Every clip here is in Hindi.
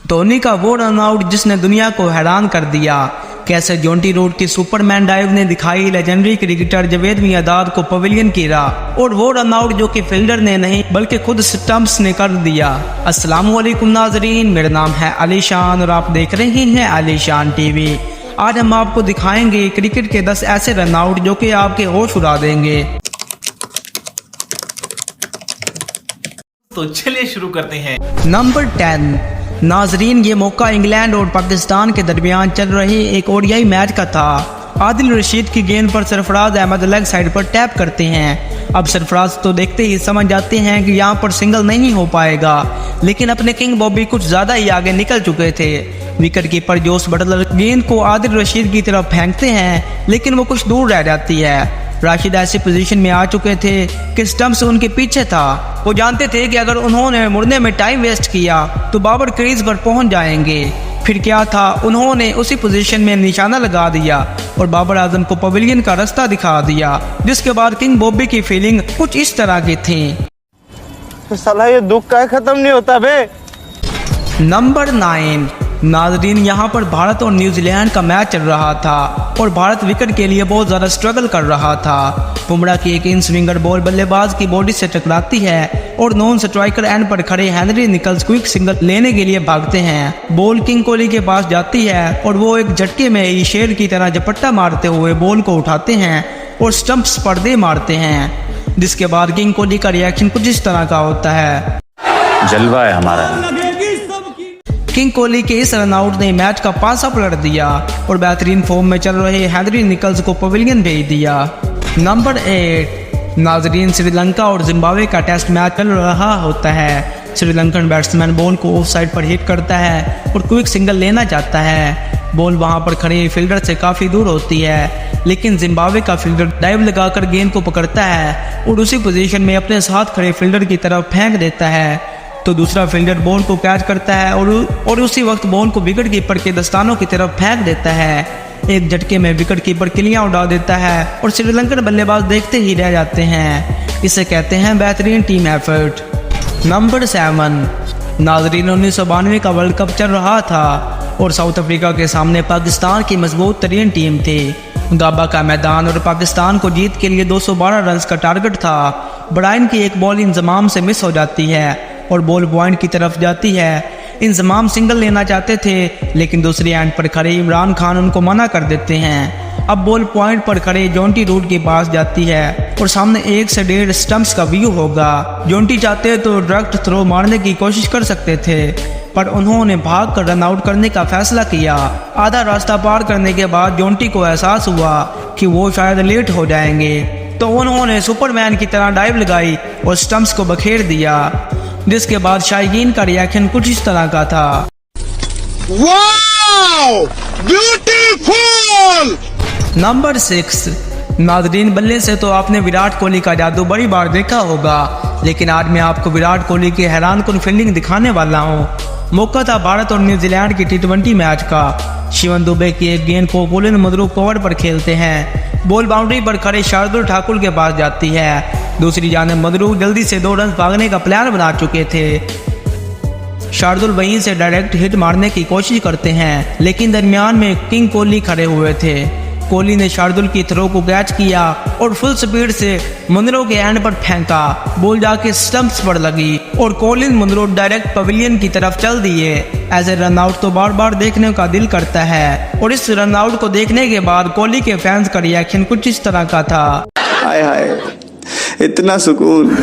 धोनी का वो रन आउट जिसने दुनिया को हैरान कर दिया। कैसे जोंटी रोड की सुपरमैन डाइव ने दिखाई लेजेंडरी क्रिकेटर जावेद मियांदाद को पवेलियन की राह, और वो रन आउट जो कि फील्डर ने नहीं बल्कि खुद स्टंप्स ने कर दिया। अस्सलाम वालेकुम नाजरीन, मेरा नाम है अलीशान और आप देख रहे हैं अलीशान टीवी। आज हम आपको दिखाएंगे क्रिकेट के 10 ऐसे रन आउट जो कि आपके होश उड़ा देंगे। तो चलिए शुरू करते हैं। नंबर 10। नाजरीन, ये मौका इंग्लैंड और पाकिस्तान के दरमियान चल रहे एक ओडीआई मैच का था। आदिल रशीद की गेंद पर सरफराज अहमद लेग साइड पर टैप करते हैं। अब सरफराज तो देखते ही समझ जाते हैं कि यहाँ पर सिंगल नहीं हो पाएगा, लेकिन अपने किंग बॉबी कुछ ज़्यादा ही आगे निकल चुके थे। विकेट कीपर जोस बटलर गेंद को आदिल रशीद की तरफ फेंकते हैं, लेकिन वो कुछ दूर रह जाती है। राशिद ऐसी पोजीशन में आ चुके थे कि स्टंप्स उनके पीछे था। वो जानते थे कि अगर उन्होंने मुड़ने में टाइम वेस्ट किया तो बाबर क्रीज पर पहुंच जाएंगे। फिर क्या था, उन्होंने उसी पोजीशन में निशाना लगा दिया और बाबर आजम को पवेलियन का रास्ता दिखा दिया, जिसके बाद किंग बॉबी की फीलिंग कुछ इस तरह की थी। तो साला ये दुख का खत्म नहीं होता बे। नंबर 9। नाजरीन, यहाँ पर भारत और न्यूजीलैंड का मैच चल रहा था और भारत विकेट के लिए बहुत ज़्यादा स्ट्रगल कर रहा था। बुमराह की एक इन स्विंगर बॉल बल्लेबाज की बॉडी से टकराती है और नॉन स्ट्राइकर एंड पर खड़े हेनरी निकल्स क्विक सिंगल लेने के लिए भागते हैं। बॉल किंग कोहली के पास जाती है और वो एक झटके में ही शेर की तरह झपट्टा मारते हुए बॉल को उठाते हैं और स्टंप्स पर दे मारते हैं, जिसके बाद किंग कोहली का रिएक्शन कुछ इस तरह का होता है। जलवा है हमारा। किंग कोहली के इस रनआउट ने मैच का पासा पलट दिया और बेहतरीन फॉर्म में चल रहे हेनरी निकल्स को पवेलियन भेज दिया। नंबर 8। नाजरीन, श्रीलंका और जिम्बाब्वे का टेस्ट मैच चल रहा होता है। श्रीलंकन बैट्समैन बॉल को ऑफ साइड पर हिट करता है और क्विक सिंगल लेना चाहता है। बॉल वहां पर खड़े फील्डर से काफ़ी दूर होती है, लेकिन जिम्बाब्वे का फील्डर डाइव लगाकर गेंद को पकड़ता है और उसी पोजीशन में अपने साथ खड़े फील्डर की तरफ फेंक देता है। तो दूसरा फील्डर बॉल को कैच करता है और उसी वक्त बॉल को विकेट कीपर के दस्तानों की तरफ फेंक देता है। एक झटके में विकेट कीपर किलियां उड़ा देता है और श्रीलंकन बल्लेबाज देखते ही रह जाते हैं। इसे कहते हैं बेहतरीन टीम एफर्ट। नंबर 7। नाजरीन, 1992 का वर्ल्ड कप चल रहा था और साउथ अफ्रीका के सामने पाकिस्तान की मजबूत तरीन टीम थी। गाबा का मैदान और पाकिस्तान को जीत के लिए 212 रन का टारगेट था। ब्रायन की एक बॉल इंजमाम से मिस हो जाती है और बॉल पॉइंट की तरफ जाती है। इंजमाम सिंगल लेना चाहते थे, लेकिन दूसरी एंड पर खड़े इमरान खान उनको मना कर देते हैं। अब बॉल पॉइंट पर खड़े जोंटी रूट के पास जाती है और सामने 1 से 1.5 स्टंप्स का व्यू होगा। जोंटी चाहते तो डायरेक्ट थ्रो मारने की कोशिश कर सकते थे, पर उन्होंने भाग कर रन आउट करने का फैसला किया। आधा रास्ता पार करने के बाद जोंटी को एहसास हुआ कि वो शायद लेट हो जाएंगे, तो उन्होंने सुपरमैन की तरह डाइव लगाई और स्टंप्स को बखेर दिया, जिसके बाद शायकीन का रिएक्शन कुछ इस तरह का था। Wow, beautiful. नंबर 6। नाजरीन, बल्ले से तो आपने विराट कोहली का जादू बड़ी बार देखा होगा, लेकिन आज मैं आपको विराट कोहली की हैरानकुन फील्डिंग दिखाने वाला हूँ। मौका था भारत और न्यूजीलैंड की T20 मैच का। शिवन दुबे की एक गेंद को कोलिन मुद्रू कवर पर खेलते हैं। बॉल बाउंड्री पर खड़े शार्दुल ठाकुर के पास जाती है। दूसरी जानिब मदरू जल्दी से 2 रन भागने का प्लान बना चुके थे। शार्दुल वहीं से डायरेक्ट हिट मारने की कोशिश करते हैं, लेकिन दरमियान में किंग कोहली खड़े हुए थे। कोहली ने शार्दुल की थ्रो को कैच किया और फुल स्पीड से मुनरो के एंड पर फेंका। बॉल जाके स्टंप्स पर लगी और कोलिन मुनरो डायरेक्ट पवेलियन की तरफ चल दिए। ऐसे रन आउट तो बार बार देखने का दिल करता है, और इस रन आउट को देखने के बाद कोहली के फैंस का रिएक्शन कुछ इस तरह का था। हाय हाय, इतना सुकून।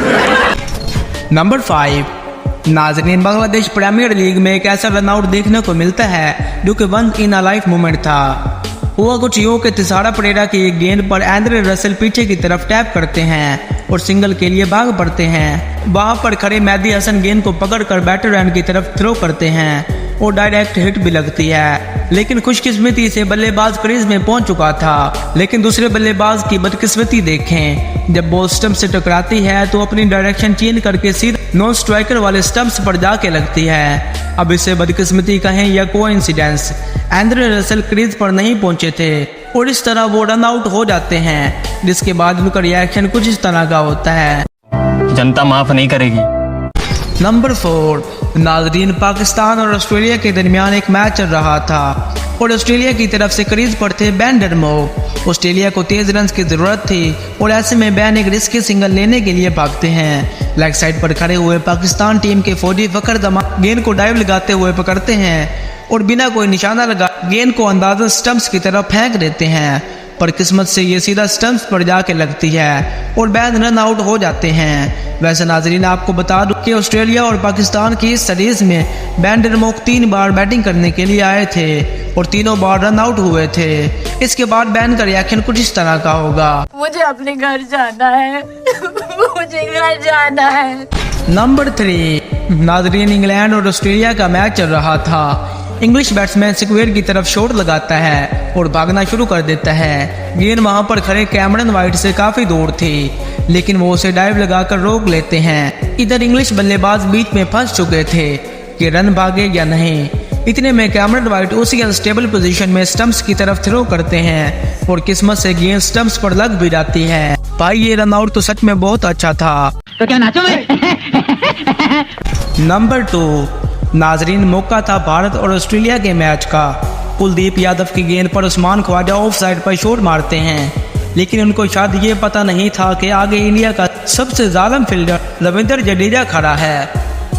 नंबर 5। नाजरीन, बांग्लादेश प्रीमियर लीग में एक ऐसा रन आउट देखने को मिलता है जो कि once in a life moment था। हुआ कुछ यूं के तिसारा परेरा की एक गेंद पर एंड्रे रसेल पीछे की तरफ टैप करते हैं और सिंगल के लिए भाग पड़ते हैं। वहां पर खड़े मेहदी हसन गेंद को पकड़कर बैटर एंड की तरफ थ्रो करते हैं और डायरेक्ट हिट भी लगती है, लेकिन खुशकिस्मती से बल्लेबाज क्रीज में पहुंच चुका था। लेकिन दूसरे बल्लेबाज की बदकिस्मती देखें, जब बॉल स्टंप से टकराती है तो अपनी डायरेक्शन चेंज करके सीधा नॉन स्ट्राइकर वाले स्टंप्स पर जाके लगती है। अब इसे बदकिस्मती कहें या कोइंसिडेंस, एंड्रे रसेल क्रीज पर नहीं पहुंचे थे और इस तरह वो रन आउट हो जाते हैं, जिसके बाद उनका रिएक्शन कुछ इस तरह का होता है। जनता माफ नहीं करेगी। नंबर 4, नाजरीन पाकिस्तान और ऑस्ट्रेलिया के दरमियान एक मैच चल रहा था और ऑस्ट्रेलिया की तरफ से क्रीज पर थे बेन डर्मो। ऑस्ट्रेलिया को तेज रन की जरूरत थी और ऐसे में बेन एक रिस्की सिंगल लेने के लिए भागते हैं। लेग साइड पर खड़े हुए पाकिस्तान टीम के फौजी फखर जमान गेंद को डाइव लगाते हुए पकड़ते हैं और बिना कोई निशाना लगा गेंद को अंदाज़न स्टंप्स की तरफ फेंक देते हैं, पर किस्मत से ये सीधा स्टंप्स पर जाके लगती है और बेन रन आउट हो जाते हैं। वैसे नाजरीन आपको बता दूं कि ऑस्ट्रेलिया और पाकिस्तान की इस सीरीज में बेन डर्मो 3 बार बैटिंग करने के लिए आए थे और तीनों बार रन आउट हुए थे। इसके बाद बेन का रिएक्शन कुछ इस तरह का होगा। मुझे अपने घर जाना है मुझे घर जाना है। नंबर 3, नाजरीन इंग्लैंड और ऑस्ट्रेलिया का मैच चल रहा था। इंग्लिश बैट्समैन स्क्वेयर की तरफ शॉट लगाता है और भागना शुरू कर देता है। गेंद वहां पर खड़े कैमरन वाइट से काफी दूर थी, लेकिन वो उसे डाइव लगाकर रोक लेते हैं। इधर इंग्लिश बल्लेबाज बीच में फंस चुके थे कि रन भागे या नहीं। इतने में कैमरन वाइट उसी अनस्टेबल पोजीशन में स्टंप्स की तरफ थ्रो करते हैं और किस्मत से गेंद स्टंप्स पर लग भी जाती है। भाई ये रन आउट तो सच में बहुत अच्छा था। तो क्या नाचो मैं? नंबर 2, नाजरीन मौका था भारत और ऑस्ट्रेलिया के मैच का। कुलदीप यादव की गेंद पर उस्मान ख्वाजा ऑफ साइड पर शॉट मारते हैं, लेकिन उनको शायद ये पता नहीं था कि आगे इंडिया का सबसे जालिम फील्डर रविंद्र जडेजा खड़ा है।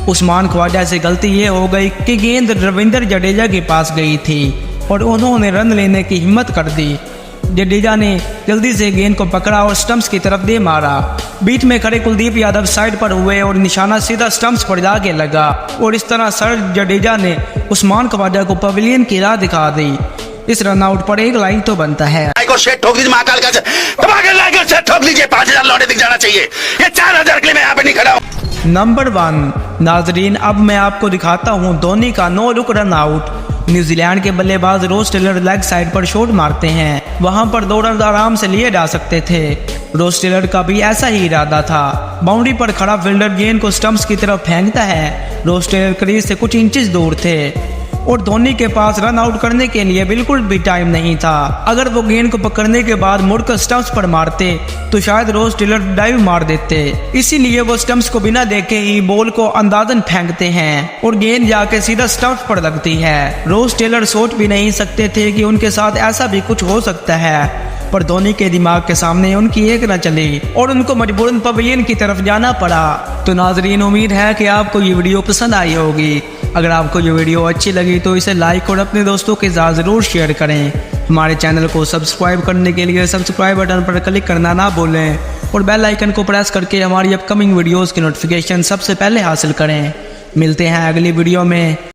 उस्मान ख्वाजा से गलती ये हो गई कि गेंद रविंद्र जडेजा के पास गई थी और उन्होंने रन लेने की हिम्मत कर दी। जडेजा ने जल्दी से गेंद को पकड़ा और स्टंप्स की तरफ दे मारा। बीच में खड़े कुलदीप यादव साइड पर हुए और निशाना सीधा स्टंप्स पर जाके लगा और इस तरह सर जडेजा ने उस्मान ख्वाजा को पवेलियन की राह दिखा दी। इस रन आउट पर एक लाइन तो बनता है, ठोक दीजिए महाकाल का ठोक लीजिए, 5000 लौटे दिख जाना चाहिए। ये 4000 के लिए मैं यहाँ पे नहीं खड़ा हूँ। नंबर 1, नाजरीन अब मैं आपको दिखाता हूँ धोनी का no look run out. New Zealand के बल्लेबाज रोस टेलर लेग साइड पर शॉट मारते हैं, वहां पर 2 रन आराम से लिए जा सकते थे। रोस टेलर का भी ऐसा ही इरादा था। बाउंड्री पर खड़ा फील्डर गेंद को स्टंप्स की तरफ फेंकता है। रोस टेलर क्रीज से कुछ इंचेस दूर थे और धोनी के पास रन आउट करने के लिए बिल्कुल भी टाइम नहीं था। अगर वो गेंद को पकड़ने के बाद मुड़कर स्टंप्स पर मारते तो शायद रोस टेलर डाइव मार देते। इसीलिए वो स्टंप्स को बिना देखे ही बॉल को अंदाजन फेंकते हैं और गेंद जाके सीधा स्टंप्स पर लगती है। रोस टेलर सोच भी नहीं सकते थे कि उनके साथ ऐसा भी कुछ हो सकता है, पर धोनी के दिमाग के सामने उनकी एक न चली और उनको मजबूरन पवेलियन की तरफ जाना पड़ा। तो नाजरीन उम्मीद है कि आपको ये वीडियो पसंद आई होगी। अगर आपको ये वीडियो अच्छी लगी तो इसे लाइक और अपने दोस्तों के साथ ज़रूर शेयर करें। हमारे चैनल को सब्सक्राइब करने के लिए सब्सक्राइब बटन पर क्लिक करना ना भूलें और बेल आइकन को प्रेस करके हमारी अपकमिंग वीडियोस की नोटिफिकेशन सबसे पहले हासिल करें। मिलते हैं अगली वीडियो में।